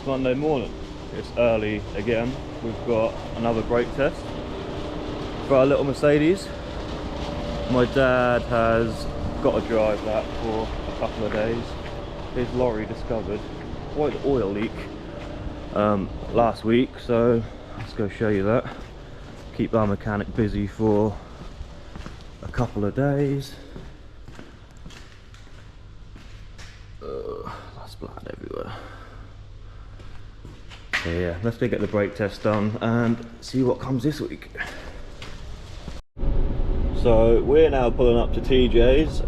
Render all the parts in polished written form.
Monday morning. It's early again. We've got another brake test for our little Mercedes. My dad has got to drive that for a couple of days. His lorry discovered quite an oil leak last week, so let's go show you that. Keep our mechanic busy for a couple of days. That's blood everywhere. So yeah, let's go get the brake test done and see what comes this week. So we're now pulling up to TJ's.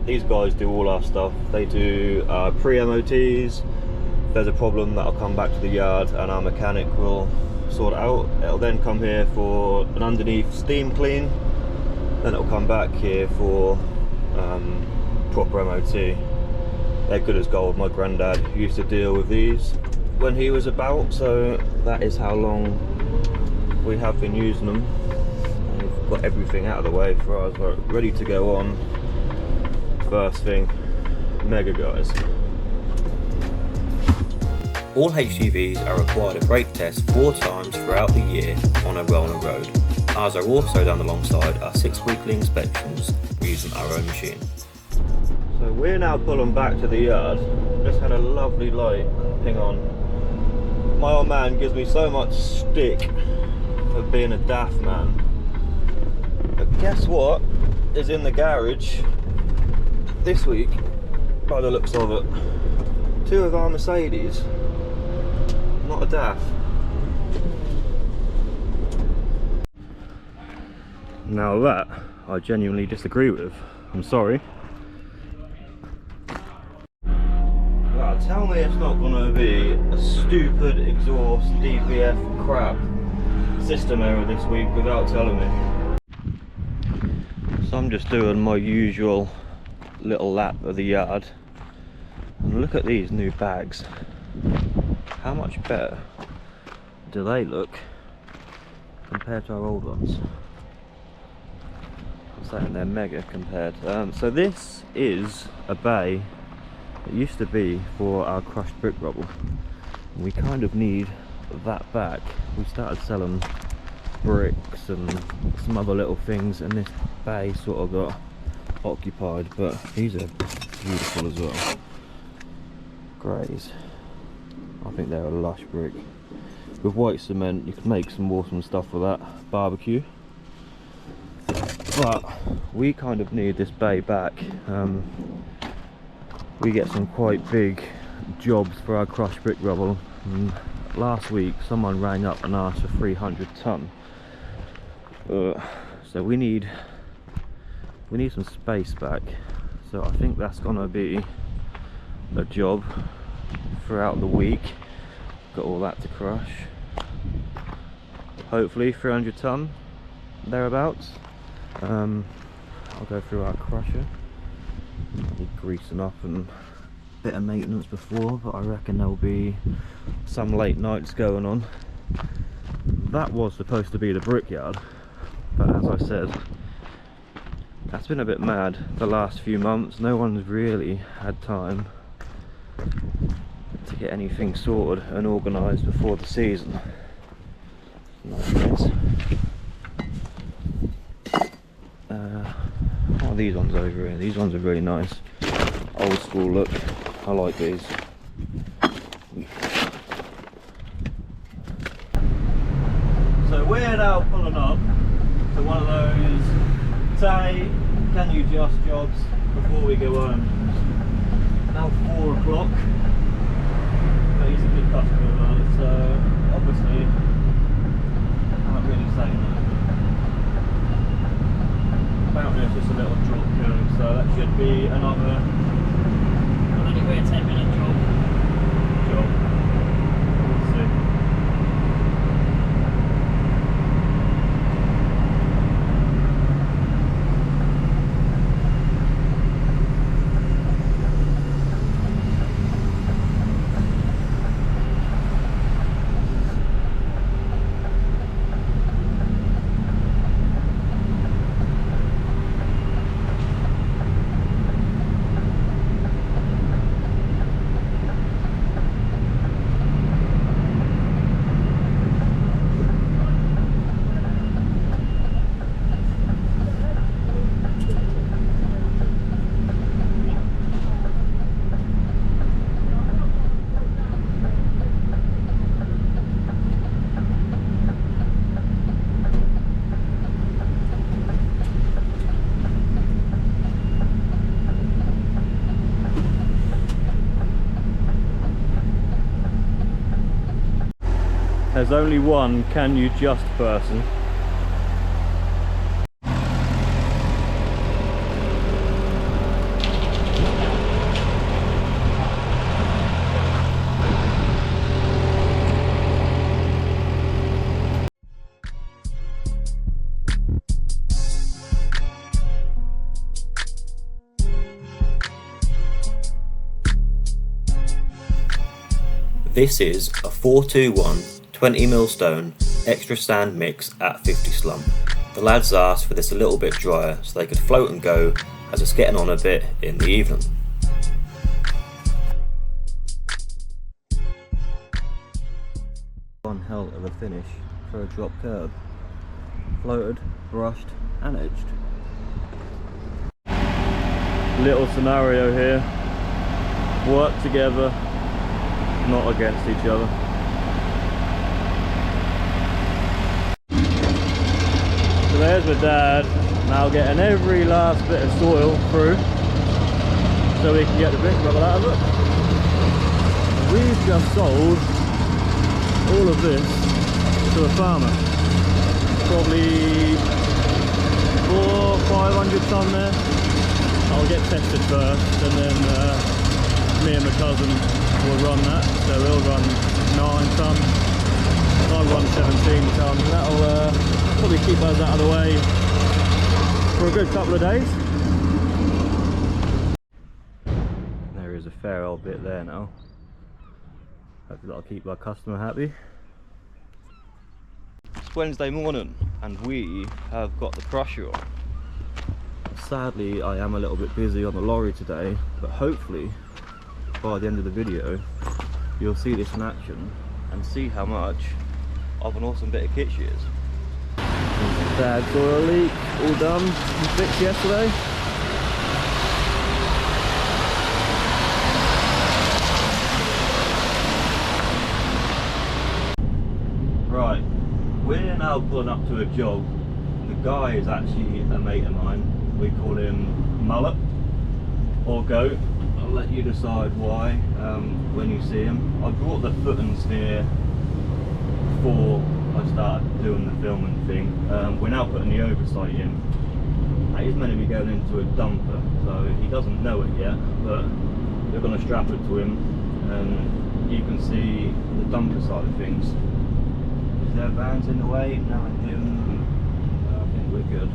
These guys do all our stuff. They do pre-MOTs. If there's a problem, that'll come back to the yard and our mechanic will sort it out. It'll then come here for an underneath steam clean. Then it'll come back here for proper MOT. They're good as gold. My granddad used to deal with these when he was about, so that is how long we have been using them. And we've got everything out of the way for us. We're ready to go on first thing. Mega guys. All HGVs are required to brake test 4 times throughout the year on a rolling road. Ours are also done alongside our 6 weekly inspections using our own machine. So we're now pulling back to the yard. Just had a lovely light ping on. My old man gives me so much stick for being a daft man. But guess what is in the garage this week, by the looks of it? 2 of our Mercedes. Not a daft. Now that I genuinely disagree with. I'm sorry. Well, tell me it's not going to be a stupid exhaust DPF crap system error this week without telling me. So I'm just doing my usual little lap of the yard. And look at these new bags. How much better do they look compared to our old ones? I'm saying they're mega compared. So this is a bay that used to be for our crushed brick rubble. And we kind of need that back. We started selling bricks and some other little things, and this bay sort of got occupied, but these are beautiful as well. Greys. I think they're a lush brick. With white cement you could make some awesome stuff with that. Barbecue. But we kind of need this bay back. We get some quite big jobs for our crushed brick rubble. And last week someone rang up and asked for 300 ton. So we need some space back. So I think that's gonna be a job throughout the week. Got all that to crush. Hopefully 300 ton thereabouts. I'll go through our crusher. Need greasing up and a bit of maintenance before, but I reckon there'll be some late nights going on. That was supposed to be the brickyard, but as I said, that's been a bit mad the last few months. No one's really had time to get anything sorted and organised before the season. Nice. What are these ones over here? These ones are really nice. Old school look. I like these. So we're now pulling up to one of those Tay, can you just jobs before we go home. Now 4 o'clock. But he's a good customer of ours, so obviously I can't really say no. Apparently it's just a little drop curve, so that should be another Anyway, a 10-minute job. We'll see. There's only one can you just person. This is a 421 20mm stone extra sand mix at 50 slump. The lads asked for this a little bit drier so they could float and go as it's getting on a bit in the evening. One hell of a finish for a drop curb. Floated, brushed and edged. Little scenario here. Work together, not against each other. So there's my dad, now getting every last bit of soil through so we can get the bit rubber out of it. We've just sold all of this to a farmer. Probably 400-500 ton there. I'll get tested first and then me and my cousin will run that, so we'll run 9 ton, I'll run 17 ton, and that'll probably keep us out of the way for a good couple of days. There is a fair old bit there now. Hopefully that'll keep our customer happy. It's Wednesday morning and we have got the crusher on. Sadly I am a little bit busy on the lorry today, but hopefully by the end of the video you'll see this in action and see how much of an awesome bit of kit she is. Dad's oil leak all done and fixed yesterday. Right, we're now pulling up to a job. The guy is actually a mate of mine. We call him Mullet or Goat. I'll let you decide why when you see him. I brought the footings here before I started doing the filming thing. We're now putting the oversight in. That is meant to be going into a dumper, so he doesn't know it yet, but we're going to strap it to him and you can see the dumper side of things. Is there vans in the way? No, him. I think we're good.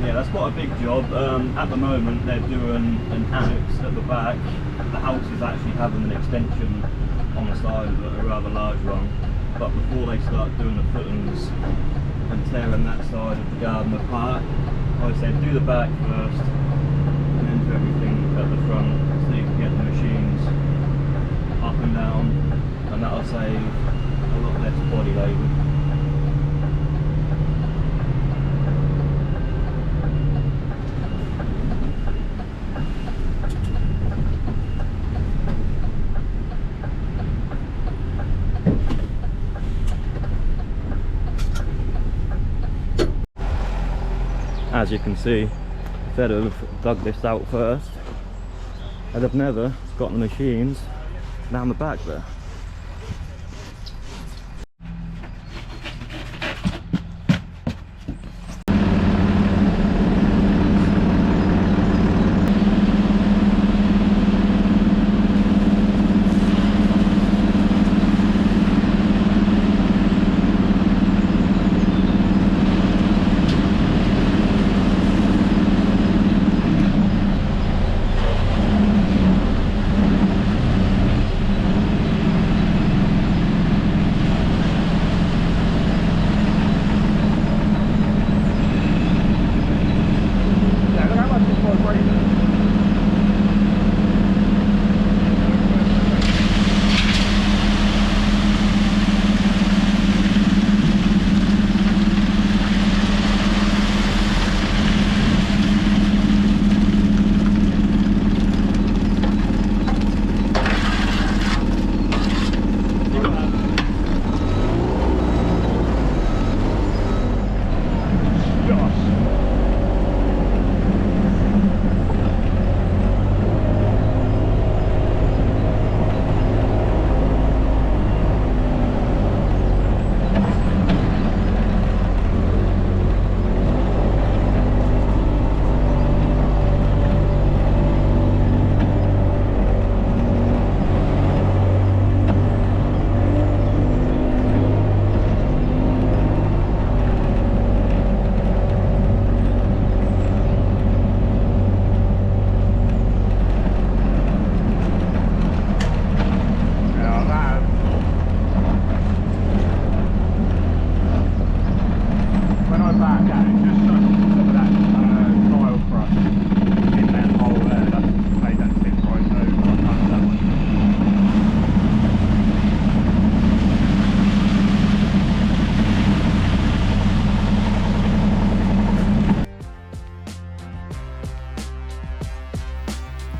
Yeah, that's quite a big job. At the moment they're doing an annex at the back. The house is actually having an extension on the side of it, a rather large one. But before they start doing the footings and tearing that side of the garden apart, I said do the back first and then do everything at the front so you can get the machines up and down, and that'll save a lot less body labour. As you can see, if they'd have dug this out first, they'd have never gotten the machines down the back there.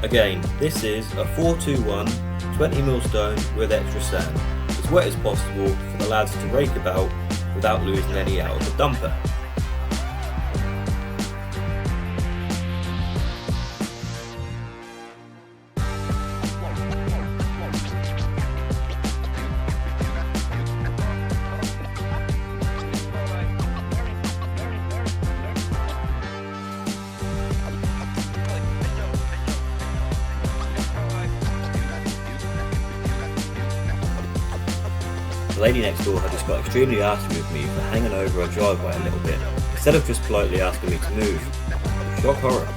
Again, this is a 421 20mm stone with extra sand, as wet as possible for the lads to rake about without losing any out of the dumper. The lady next door had just got extremely arsy with me for hanging over her driveway a little bit, instead of just politely asking me to move. Shock horror.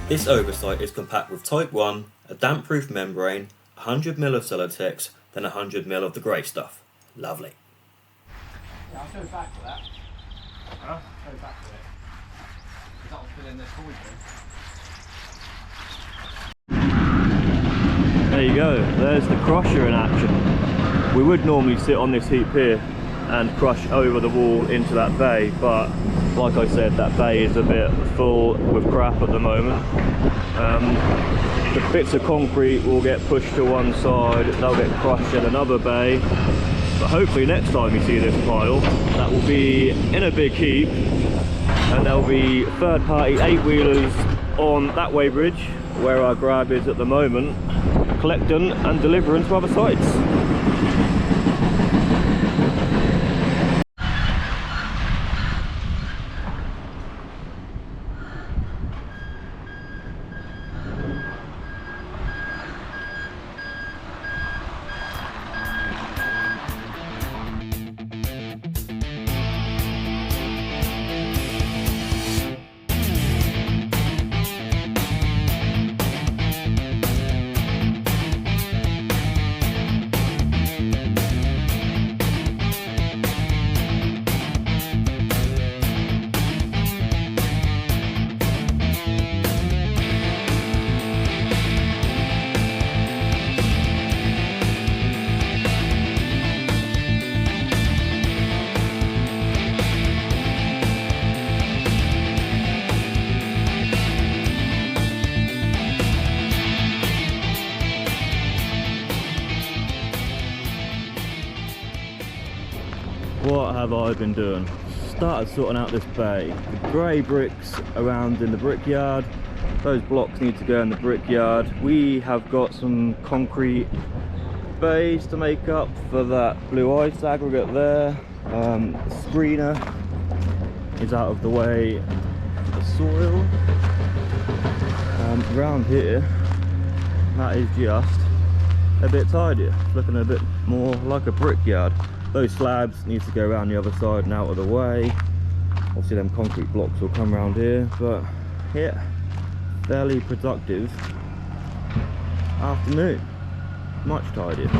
This oversight is compact with Type 1, a damp-proof membrane, 100ml of Celotex, then 100ml of the grey stuff. Lovely. Yeah, I'll go back to that. Huh? Go back to it. That'll fill in this void then. There you go, there's the crusher in action. We would normally sit on this heap here and crush over the wall into that bay, but like I said, that bay is a bit full with crap at the moment. The bits of concrete will get pushed to one side, they'll get crushed in another bay, but hopefully next time you see this pile, that will be in a big heap, and there'll be third-party 8-wheelers on that way bridge, where our grab is at the moment, collecting and delivering to other sites. What have I been doing? Started sorting out this bay. The grey bricks around in the brickyard. Those blocks need to go in the brickyard. We have got some concrete bays to make up for that blue ice aggregate there. Screener is out of the way of the soil. Around here, that is just a bit tidier, looking a bit more like a brickyard. Those slabs need to go around the other side and out of the way. Obviously them concrete blocks will come around here, but yeah, fairly productive afternoon, much tidier.